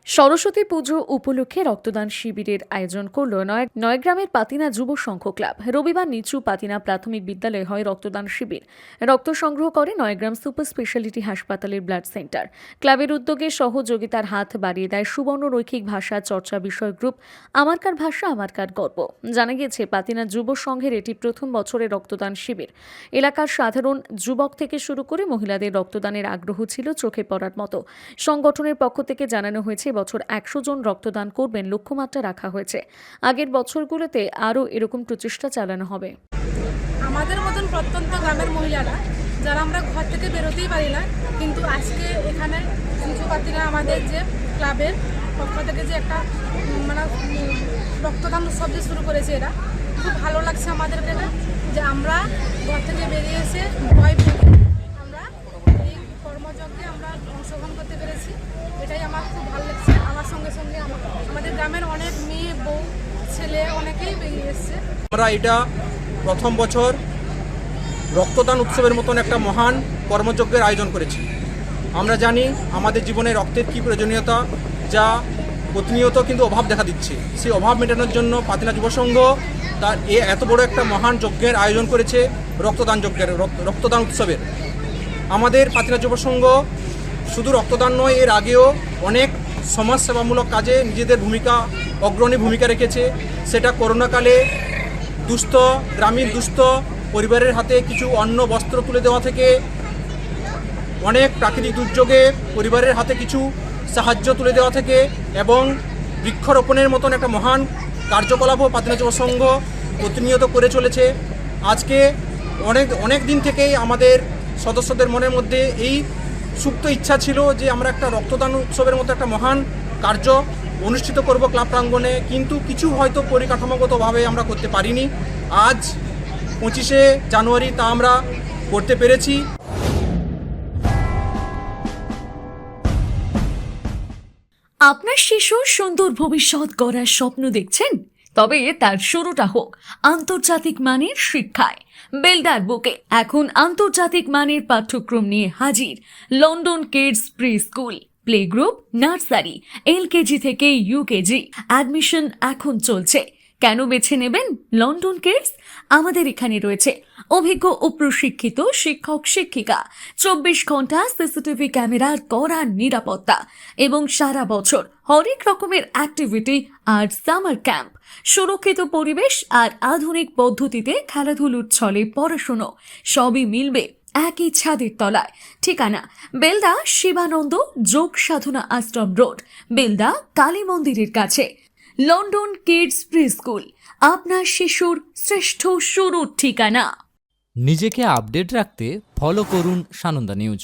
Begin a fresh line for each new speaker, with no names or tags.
সরস্বতী পুজো উপলক্ষে রক্তদান শিবিরের আয়োজন করল নয়গ্রামের পাতিনা যুব সংঘ ক্লাব। রবিবার নিচু পাতিনা প্রাথমিক বিদ্যালয়ে হয় রক্তদান শিবির। রক্ত সংগ্রহ করে নয়গ্রাম সুপার স্পেশালিটি হাসপাতালের ব্লাড সেন্টার। ক্লাবের উদ্যোগে সহযোগিতার হাত বাড়িয়ে দেয় সুবর্ণ রৈখিক ভাষা চর্চা বিষয় গ্রুপ আমারকার ভাষা আমারকার গর্ব। জানা গিয়েছে, পাতিনা যুব সংঘের এটি প্রথম বছরের রক্তদান শিবির। এলাকার সাধারণ যুবক থেকে শুরু করে মহিলাদের রক্তদানের আগ্রহ ছিল চোখে পড়ার মতো। সংগঠনের পক্ষ থেকে জানানো হয়েছে, বছর 100 জন রক্তদান করবেন লক্ষ্যমাত্রা রাখা হয়েছে। আগের বছরগুলোতে আরও এরকম প্রচেষ্টা চালানো হবে।
আমাদের মতন প্রত্যন্ত গ্রামের মহিলারা যারা আমরা ঘর থেকে বেরোতেই পারি না, কিন্তু আজকে এখানে পাতিনা আমাদের যে ক্লাবের পক্ষ থেকে যে একটা রক্তদান উৎসব যে শুরু করেছে, এরা খুব ভালো লাগছে আমাদেরকে, এটা যে আমরা ঘর থেকে বেরিয়ে এসে ভয় পেয়ে আমরা এই কর্মযজ্ঞে আমরা অংশগ্রহণ করতে পেরেছি। এটাই আমার খুব ভালো লাগছে। আমার সঙ্গে সঙ্গে আমাদের গ্রামের অনেক মেয়ে, বউ, ছেলে অনেকেই বেরিয়ে এসছে।
আমরা এটা প্রথম বছর রক্তদান উৎসবের মতন একটা মহান কর্মযজ্ঞের আয়োজন করেছি। আমরা জানি আমাদের জীবনে রক্তের কী প্রয়োজনীয়তা, যা প্রতিনিয়ত কিন্তু অভাব দেখা দিচ্ছে। সেই অভাব মেটানোর জন্য পাতিনা যুব সংঘ তার এত বড় একটা মহান যজ্ঞের আয়োজন করেছে, রক্তদান উৎসবের। আমাদের পাতিনা যুব সংঘ শুধু রক্তদান নয়, এর আগেও অনেক সমাজসেবামূলক কাজে নিজেদের অগ্রণী ভূমিকা রেখেছে। সেটা করোনাকালে গ্রামীণ দুস্থ পরিবারের হাতে কিছু অন্ন বস্ত্র তুলে দেওয়া থেকে অনেক প্রাকৃতিক দুর্যোগে পরিবারের হাতে কিছু সাহায্য তুলে দেওয়া থেকে এবং বৃক্ষরোপণের মতন একটা মহান কার্যকলাপও পাতিনা যুব সংঘ প্রতিনিয়ত করে চলেছে। আজকে অনেক দিন থেকেই আমাদের সদস্যদের মনের মধ্যে এই সুপ্ত ইচ্ছা ছিল যে আমরা একটা রক্তদান উৎসবের মতো একটা মহান কার্য অনুষ্ঠিত করব ক্লাব প্রাঙ্গণে, কিন্তু কিছু হয়তো পরিকাঠামোগতভাবে আমরা করতে পারিনি। আজ 25শে জানুয়ারি তা আমরা করতে পেরেছি।
আপনার শিশুর সুন্দর ভবিষ্যৎ গড়ার স্বপ্ন দেখছেন? তবে তার শুরুটা হোক আন্তর্জাতিক মানের শিক্ষায়। বিল্ডার বুকে এখন আন্তর্জাতিক মানের পাঠ্যক্রম নিয়ে হাজির London kids pre school, play group, nursery, LKG থেকে ইউকেজি। অ্যাডমিশন এখন চলছে। কেন বেছে নেবেন লন্ডন কিডস? আমাদের এখানে রয়েছে অভিজ্ঞ ও প্রশিক্ষিত শিক্ষক শিক্ষিকা, 24 ঘন্টা সিসিটিভি ক্যামেরার কড়া নিরাপত্তা এবং সারা বছর হরেক রকমের অ্যাক্টিভিটি আর সামার ক্যাম্প। সুরক্ষিত পরিবেশ আর আধুনিক পদ্ধতিতে খেলাধুলোর ছলে পড়াশুনো সবই মিলবে একই ছাদের তলায়। ঠিকানা বেলদা শিবানন্দ যোগ সাধনা আশ্রম রোড, বেলদা কালী মন্দিরের কাছে। লন্ডন কিডস প্রি স্কুল, আপনার শিশুর শ্রেষ্ঠ শুরুর ঠিকানা।
নিজেকে আপডেট রাখতে ফলো করুন সানন্দা নিউজ।